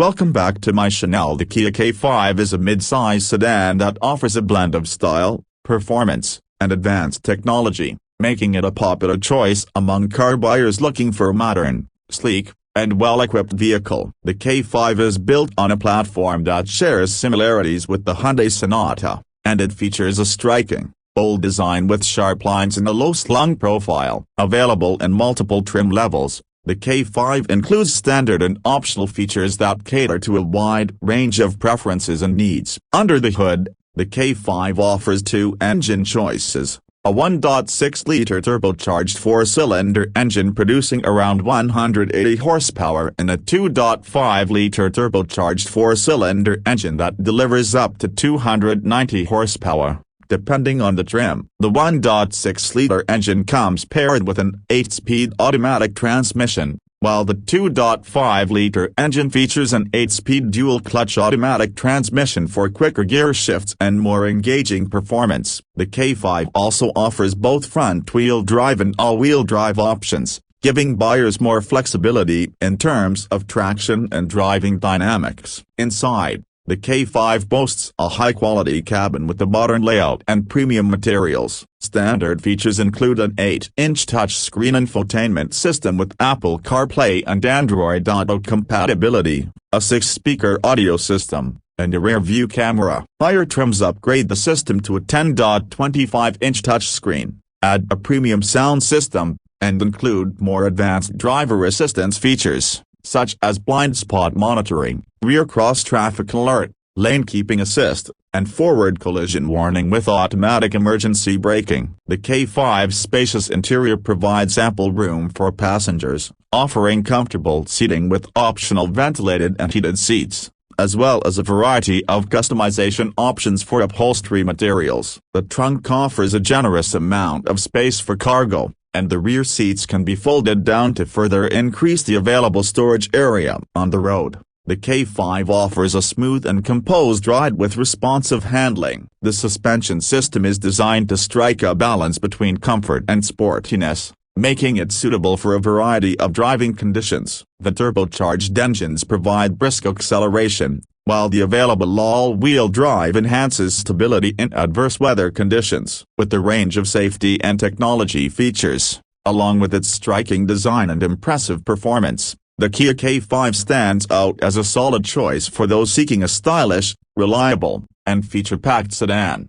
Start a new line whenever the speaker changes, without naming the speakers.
Welcome back to my channel. The Kia K5 is a mid-size sedan that offers a blend of style, performance, and advanced technology, making it a popular choice among car buyers looking for a modern, sleek, and well-equipped vehicle. The K5 is built on a platform that shares similarities with the Hyundai Sonata, and it features a striking, bold design with sharp lines and a low-slung profile. Available in multiple trim levels, the K5 includes standard and optional features that cater to a wide range of preferences and needs. Under the hood, the K5 offers two engine choices: a 1.6-liter turbocharged four-cylinder engine producing around 180 horsepower and a 2.5-liter turbocharged four-cylinder engine that delivers up to 290 horsepower, depending on the trim. The 1.6-liter engine comes paired with an 8-speed automatic transmission, while the 2.5-liter engine features an 8-speed dual-clutch automatic transmission for quicker gear shifts and more engaging performance. The K5 also offers both front-wheel drive and all-wheel drive options, giving buyers more flexibility in terms of traction and driving dynamics. Inside, the K5 boasts a high-quality cabin with a modern layout and premium materials. Standard features include an 8-inch touchscreen infotainment system with Apple CarPlay and Android Auto compatibility, a 6-speaker audio system, and a rear-view camera. Higher trims upgrade the system to a 10.25-inch touchscreen, add a premium sound system, and include more advanced driver assistance features, such as blind spot monitoring, rear cross-traffic alert, lane keeping assist, and forward collision warning with automatic emergency braking. The K5's spacious interior provides ample room for passengers, offering comfortable seating with optional ventilated and heated seats, as well as a variety of customization options for upholstery materials. The trunk offers a generous amount of space for cargo, and the rear seats can be folded down to further increase the available storage area on the road. The K5 offers a smooth and composed ride with responsive handling. The suspension system is designed to strike a balance between comfort and sportiness, making it suitable for a variety of driving conditions. The turbocharged engines provide brisk acceleration, while the available all-wheel drive enhances stability in adverse weather conditions. With the range of safety and technology features, along with its striking design and impressive performance, the Kia K5 stands out as a solid choice for those seeking a stylish, reliable, and feature-packed sedan.